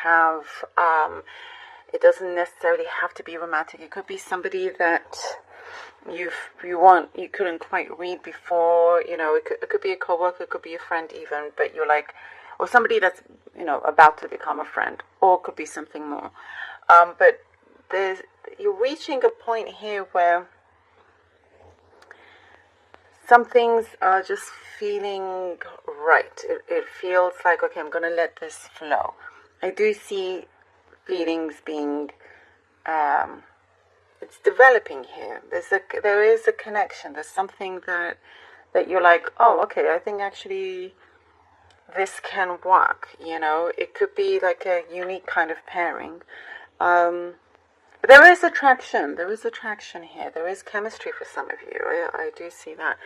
have, it doesn't necessarily have to be romantic. It could be somebody that you couldn't quite read before. You know, it could be a coworker, it could be a friend even, but you're like, or somebody that's, you know, about to become a friend, or it could be something more. But you're reaching a point here where some things are just feeling right. It feels like, okay, I'm going to let this flow. I do see feelings being, it's developing here. There is a connection. There's something that you're like, oh, okay, I think actually this can work. You know, it could be like a unique kind of pairing. But there is attraction. There is attraction here. There is chemistry for some of you. I do see that.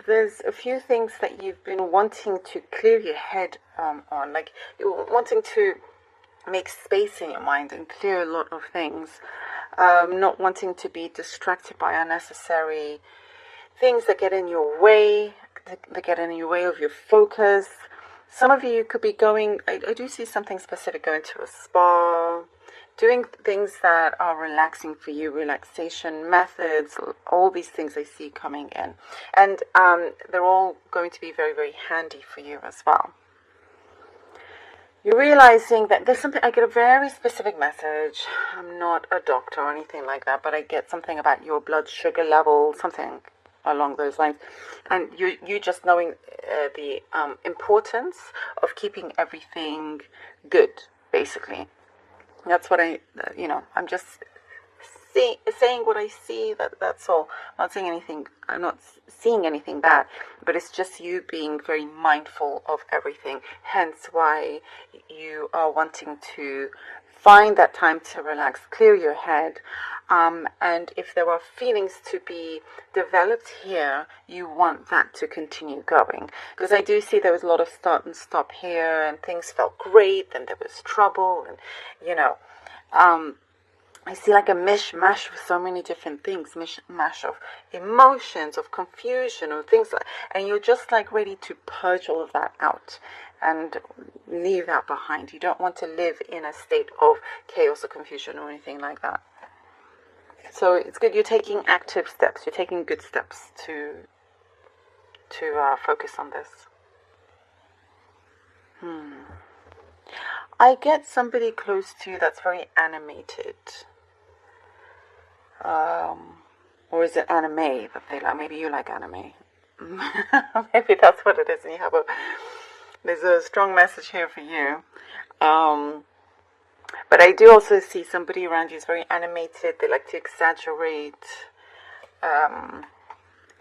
There's a few things that you've been wanting to clear your head on. Like, you're wanting to make space in your mind and clear a lot of things. Not wanting to be distracted by unnecessary things that get in your way, that get in your way of your focus. Some of you could be going, I do see something specific, going to a spa, doing things that are relaxing for you, relaxation methods, all these things I see coming in. And they're all going to be very, very handy for you as well. You're realizing that there's something, I get a very specific message. I'm not a doctor or anything like that, but I get something about your blood sugar level, something along those lines. And you just knowing the importance of keeping everything good, basically. That's what I'm just saying what I see, that's all. I'm not seeing anything bad, but it's just you being very mindful of everything, hence why you are wanting to find that time to relax, clear your head, and if there are feelings to be developed here, you want that to continue going, because I do see there was a lot of start and stop here, and things felt great, then there was trouble, and I see like a mishmash of so many different things, mishmash of emotions, of confusion, of things like, and you're just like ready to purge all of that out and leave that behind. You don't want to live in a state of chaos or confusion or anything like that. So it's good you're taking active steps. You're taking good steps to focus on this. I get somebody close to you that's very animated. Or is it anime that they like? Maybe you like anime. Maybe that's what it is. And there's a strong message here for you. But I do also see somebody around you is very animated. They like to exaggerate.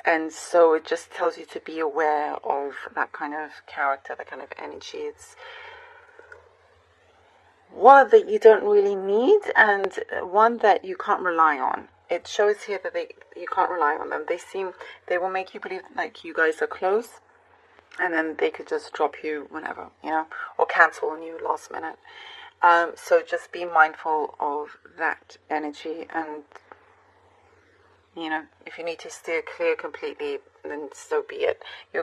And so it just tells you to be aware of that kind of character, that kind of energy. It's one that you don't really need, and one that you can't rely on. It shows here that you can't rely on them. They will make you believe like you guys are close, and then they could just drop you whenever, or cancel on you last minute. So just be mindful of that energy, and if you need to steer clear completely, then so be it. You're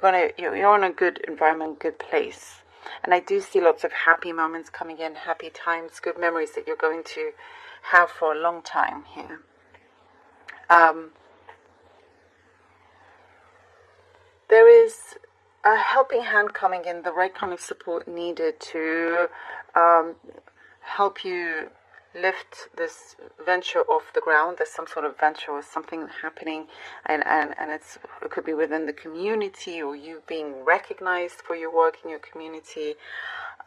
in a good environment, good place. And I do see lots of happy moments coming in, happy times, good memories that you're going to have for a long time here. There is a helping hand coming in, the right kind of support needed to help you lift this venture off the ground. There's some sort of venture or something happening, and it could be within the community, or you being recognized for your work in your community.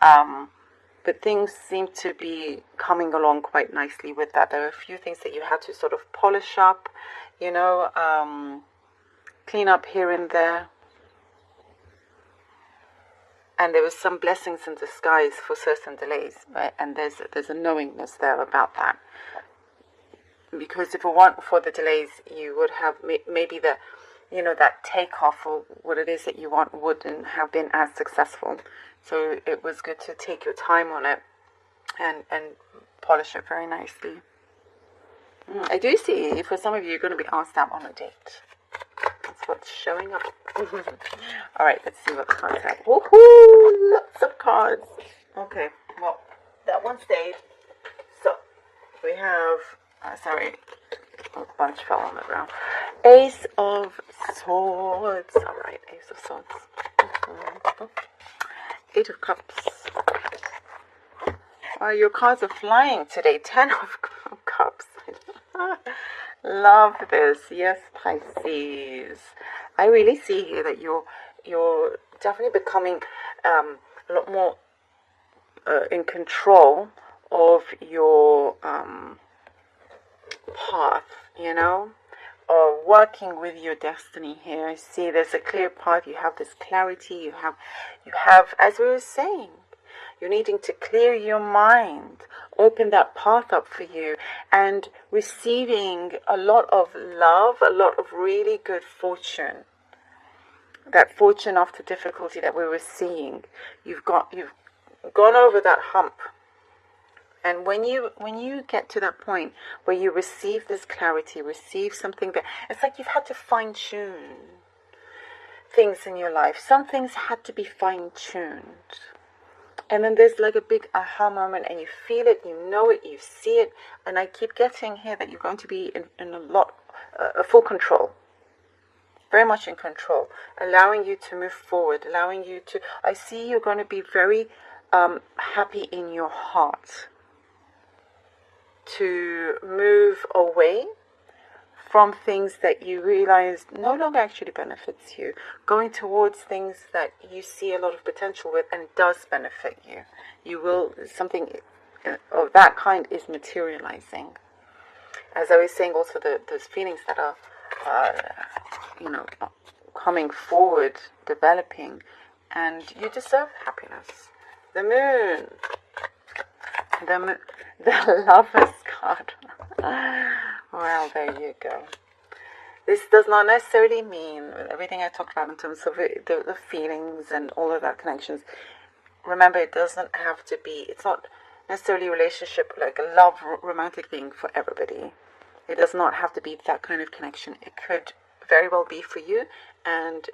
But things seem to be coming along quite nicely with that. There are a few things that you had to sort of polish up, clean up here and there. And there was some blessings in disguise for certain delays, right? And there's a knowingness there about that. Because if it weren't for the delays, you would have maybe that takeoff or what it is that you want wouldn't have been as successful. So it was good to take your time on it and polish it very nicely. I do see for some of you, you're going to be asked out on a date. That's what's showing up. All right, let's see what the cards have. Woohoo! Lots of cards. Okay, Well, that one stayed. So we have, sorry, a bunch fell on the ground. Ace of Swords. All right, Ace of Swords. Eight of Cups. Your cards are flying today. 10 of Cups. Love this. Yes, Pisces. I really see here that you're definitely becoming a lot more in control of your path, you know, or working with your destiny here. I see there's a clear path. You have this clarity. You have, as we were saying, you're needing to clear your mind, open that path up for you, and receiving a lot of love, a lot of really good fortune. That fortune after difficulty that we were seeing, you've gone over that hump. And when you get to that point where you receive this clarity, receive something that, it's like you've had to fine-tune things in your life. Some things had to be fine-tuned. And then there's like a big aha moment, and you feel it, you know it, you see it. And I keep getting here that you're going to be in a lot, full control. Very much in control. Allowing you to move forward, allowing you to, I see you're going to be very happy in your heart to move away from things that you realize no longer actually benefits you, going towards things that you see a lot of potential with and does benefit you. You will, something of that kind is materializing. As I was saying, also those feelings that are, coming forward, developing, and you deserve happiness. The moon. The Lover's card. Well, there you go. This does not necessarily mean everything I talked about in terms of the feelings and all of that connections. Remember, it doesn't have to be, it's not necessarily a relationship like a love romantic thing for everybody. It does not have to be that kind of connection. It could very well be for you, and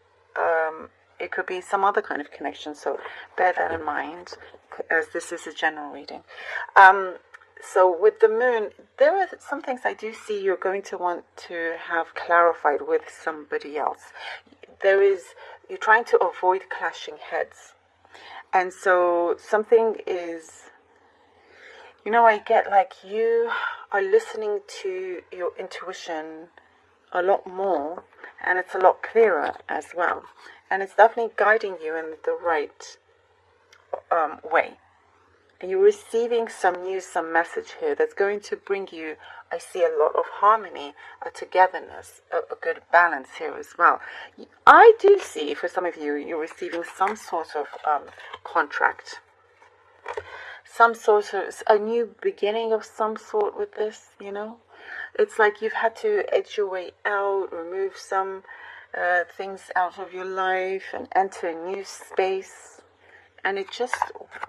it could be some other kind of connection. So bear that in mind, as this is a general reading. So with the moon, there are some things I do see you're going to want to have clarified with somebody else. You're trying to avoid clashing heads. And so something is, I get like you are listening to your intuition a lot more, and it's a lot clearer as well. And it's definitely guiding you in the right way. And you're receiving some news, some message here that's going to bring you, I see a lot of harmony, a togetherness, a good balance here as well. I do see, for some of you, you're receiving some sort of contract. Some sort of, a new beginning of some sort with this, It's like you've had to edge your way out, remove some things out of your life and enter a new space. And it just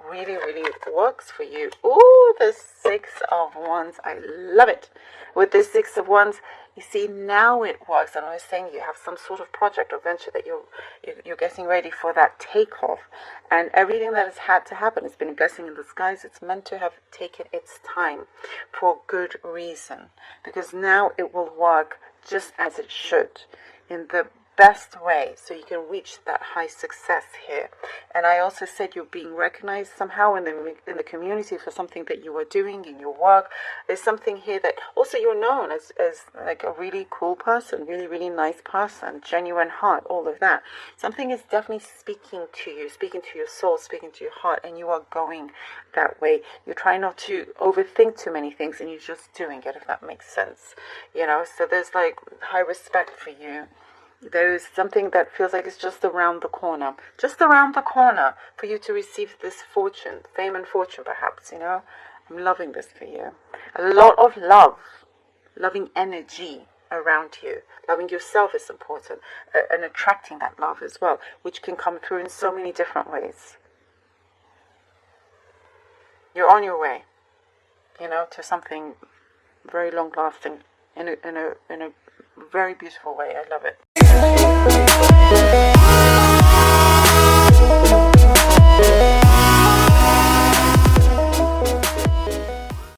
really, really works for you. Oh, the Six of Wands. I love it. With the Six of Wands, you see, now it works. And I was saying you have some sort of project or venture that you're getting ready for that takeoff. And everything that has had to happen has been a blessing in disguise. It's meant to have taken its time for good reason. Because now it will work just as it should, in the best way, so you can reach that high success here. And I also said you're being recognized somehow in the community for something that you are doing in your work. There's something here that also you're known as like a really cool person, really, really nice person, genuine heart, all of that. Something is definitely speaking to you, speaking to your soul, speaking to your heart, and you are going that way. You're trying not to overthink too many things, and you're just doing it, if that makes sense. So there's like high respect for you. There is something that feels like it's just around the corner for you to receive this fortune, fame and fortune perhaps, I'm loving this for you. A lot of love, loving energy around you. Loving yourself is important, and attracting that love as well, which can come through in so many different ways. You're on your way, to something very long lasting in a very beautiful way. I love it.